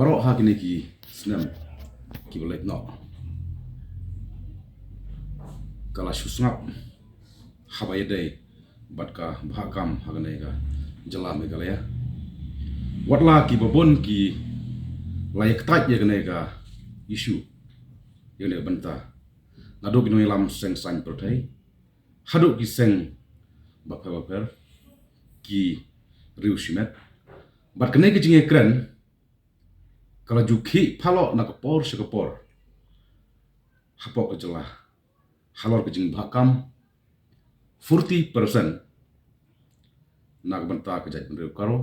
barok ha kini ki snem ki boleh no kala susngap habaya day bat ka bhakam hagane ka jala me kala ya watla ki babon ki layak tat ya kene ka isu yene banta nadok no ilam seng san prothai haduk ki seng baper ki riu simet bat kene ki jinge kren kala jukhi phalo na kapor se kapor hapok ke jela halor ke jing bhakam 40% nak banta ke jai riu karo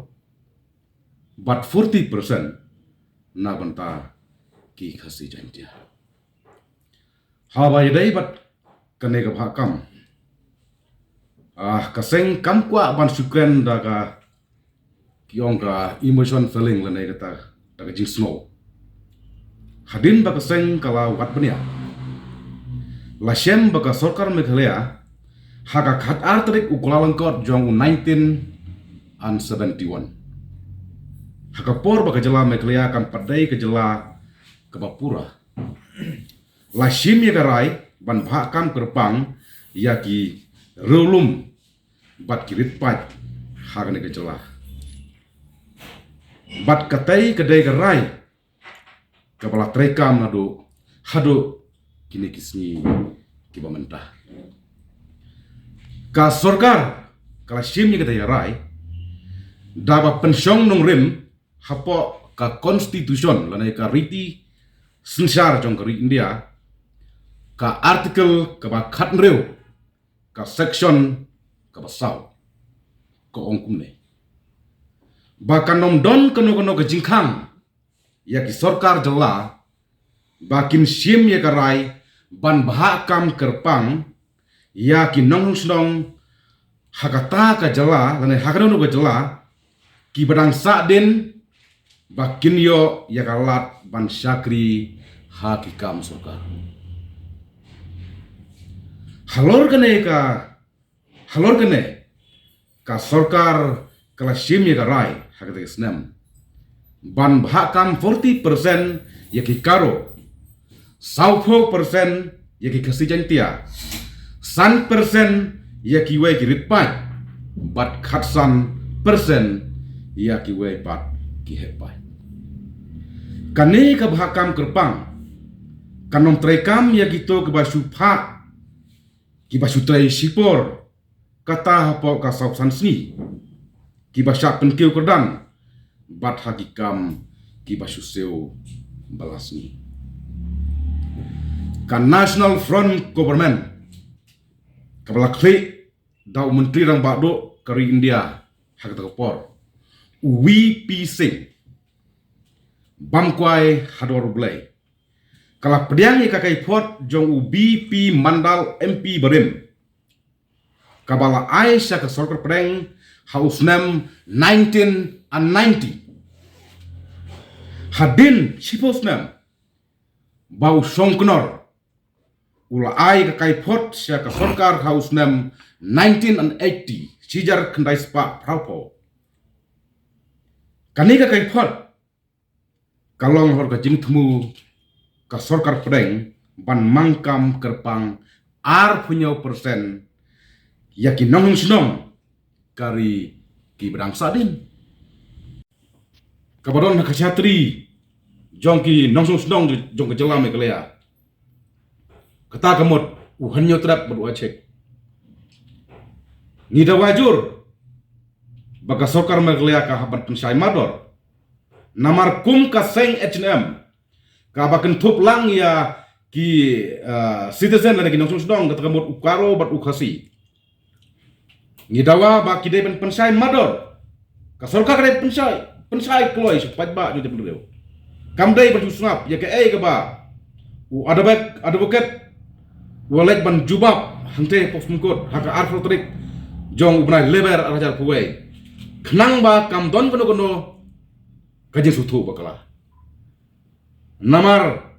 but 40% nak banta ki khasi jantia ha bai dai bat kene ka bhakam kaseng kam kwa ban sukren da ka kiong ka emotion feeling la nei kata da ka jing snow hadin ba kaseng kala wat bania la shem ba ka sarkar meghalaya haga khat artrik ukulalangkot jong 1971 haga por ba ka jala meghalaya kan padai ka jala ka bapura la shim ya garai ban bhakam kerpang ya ki rulum bat kirit pat haga ne ka jala bat katai kedai garai kabala trekam nadu hadu kini kisni kiba mentah ka sarkar kala shimni kedai garai daba pensiong nong rim hapo ka constitution lanai ka riti sensar jong ka India ka artikel ka ba khat reu ka section ka ba saw ko ongkum ne bahkan nom don kono ke jingkhang ya ki sarkar jala bakin sim ya karai ban bhakam kerpang ya ki nong snong hakata ka jala lane hakano ka jala ki badang sa din bakin yo ya kalat ban syakri hakikam sarkar halor kene ka sarkar kala sim ya karai hakata isnem ban bhakam 40% ya ki karo 40% ya ki kasi jantia 100% ya ki we ki ritpai bat khatsan persen ya ki we bat ki hepai kane ka bhakam kerpang kanom trekam ya gitu ke basu pha ki basu trai sipor kata hapo ka saup sansni ki basha penkiu kerdan bat hakikam ki basu seu balasni kan National Front Government kabala kli da menteri rang bakdo kari India hak takapor VP Singh bamkwai hador blai kala pediang kakai pot jong BP Mandal MP Barim kabala Aisyah ke sarkar pedeng House Name 1990 hadin Shipos Name bau songknor ula ai kakai pot sya ka sarkar House Name 1980 sijar kendai spa praupo kani kakai pot kalong hor ka jingthmu ka sarkar pedeng ban mangkam kerpang ar punya persen yakin nong snong kari ki bedang sadin kabadon ka chatri jongki nong snong jong ka jala me kalea kata kamot uhanyo trap berdua cek ngida wajur baka sarkar me kalea ka habat pensai mador namar kum ka seng H&M ka bakan thup lang ya ki citizen lagi nong snong kata kamot ukaro bat ukhasi ngidawa ba kidai pensai mador ka sarkar kare pensai kloi supat ba ju de kamdai baju sungap ya ke ai ka ba u advocate walek ban jubab hante pos mungkot haka arfotrik jong ubnai leber arajar kuwai khnang ba kamdon kono kaje suthu bakala namar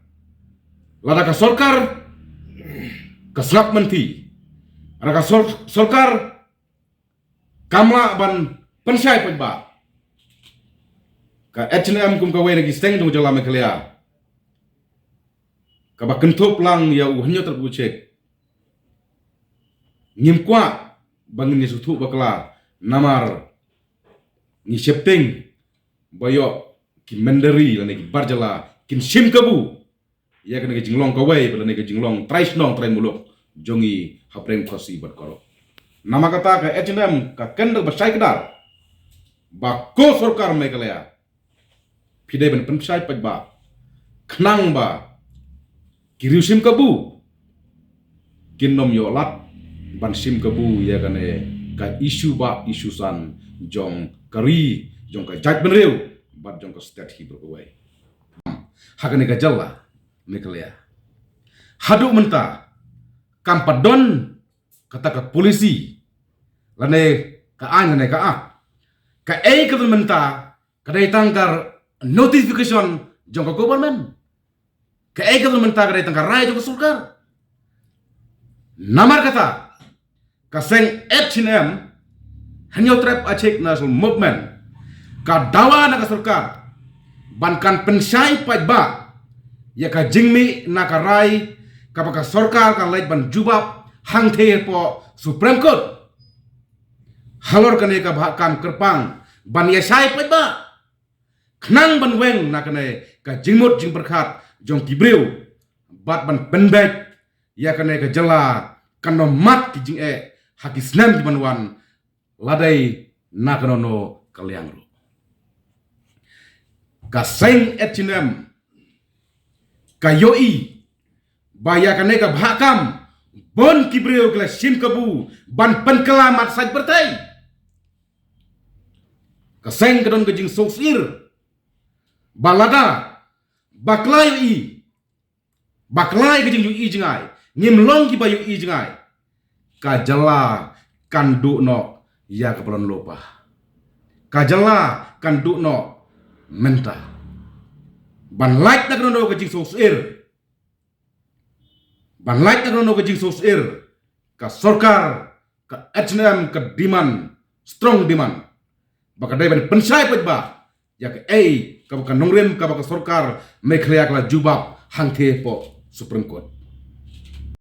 lada ka sarkar kasrap menti ara ka sarkar kamla ban pensai pajba ka H&M kum ka we lagi steng jong jala Meghalaya ka ba kentup lang ya uhanyo terbu cek ngim kwa bangin ni sutu bakla namar ni septing bayo ki menderi la ki barjala kin sim kabu ya kan ke jinglong ka we bala ne ke jinglong trais nong trai muluk jongi hapreng khosi bat koro nama kata ka H&M ka kendal basai kedar ba ko sarkar Meghalaya pidai ban pensai paj ba khnang ba kiriusim kabu kinom yo lat ban sim kabu ya kan ka isu ba isu san jong kari jong ka jaj benreu bat jong ka state hi berkawai hakane ka jalla Meghalaya hadu menta kampadon kata ka polisi lane ka an lane ka a ka ei ka menta ka dai tangkar notification jong ka government ka ei ka menta ka dai tangkar rai jong ka surkar namar kata kaseng H&M hanyo trap acek national movement ka dawa na ka sarkar bankan pensai paj ba ya ka jingmi na ka rai ka baka sarkar ka lait ban jubab hang the po Supreme Court halor kane ka kam kerpang ban ya sai paj ba khnang ban weng na kane ka jingmut jing berkhat jong kibreu bat ban pendek ya kane ka jala kano mat ki jing hakis nam di banwan ladai nakanono kaliangro kaseng H&M kayoi baya kane ka bhakam bon kibreu kala sim kabu ban penkelamat saj bertai kaseng kadon ke jing sosir balada baklai ke jing yu jingai ngimlong ki bayu jingai kajala kandu no ya kepelon lupa kajala kandu no menta ban like na krono ke jing sosir ban like na krono ke jing sosir ka sarkar ka H&M ka demand strong demand baka dai ban pensai paj ba ya ka ka baka nongrim ka baka sarkar Meghalaya kala jubab hangthe po Supreme Court